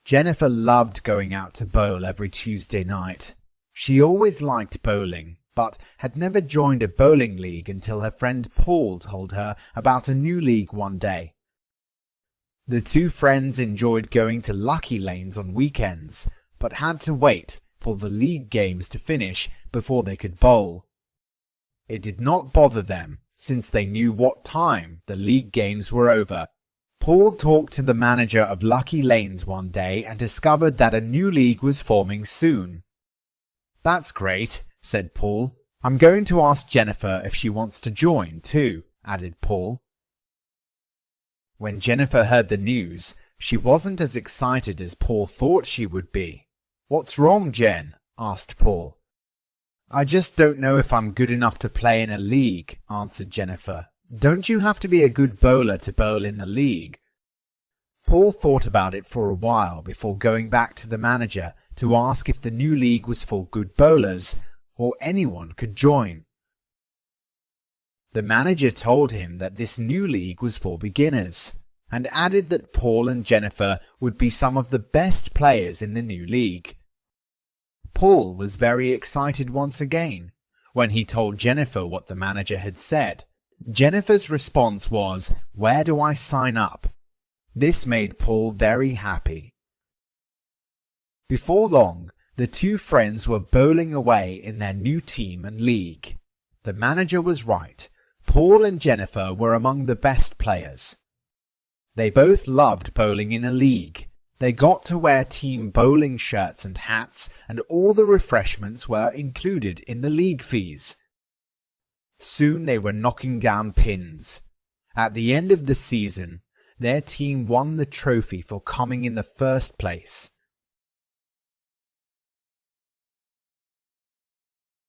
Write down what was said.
Jennifer loved going out to bowl every Tuesday night. She always liked bowling, but had never joined a bowling league until her friend Paul told her about a new league one day. The two friends enjoyed going to Lucky Lanes on weekends, but had to wait for the league games to finish before they could bowl. It did not bother them, since they knew what time the league games were over. Paul talked to the manager of Lucky Lanes one day and discovered that a new league was forming soon. "That's great," said Paul. "I'm going to ask Jennifer if she wants to join too," added Paul. When Jennifer heard the news, she wasn't as excited as Paul thought she would be. "What's wrong, Jen?" asked Paul. "I just don't know if I'm good enough to play in a league," answered Jennifer. "Don't you have to be a good bowler to bowl in a league?" Paul thought about it for a while before going back to the manager to ask if the new league was for good bowlers or anyone could join. The manager told him that this new league was for beginners, and added that Paul and Jennifer would be some of the best players in the new league. Paul was very excited once again when he told Jennifer what the manager had said. Jennifer's response was, "Where do I sign up?" This made Paul very happy. Before long, the two friends were bowling away in their new team and league. The manager was right. Paul and Jennifer were among the best players. They both loved bowling in a league. They got to wear team bowling shirts and hats, and all the refreshments were included in the league fees. Soon they were knocking down pins. At the end of the season, their team won the trophy for coming in the first place.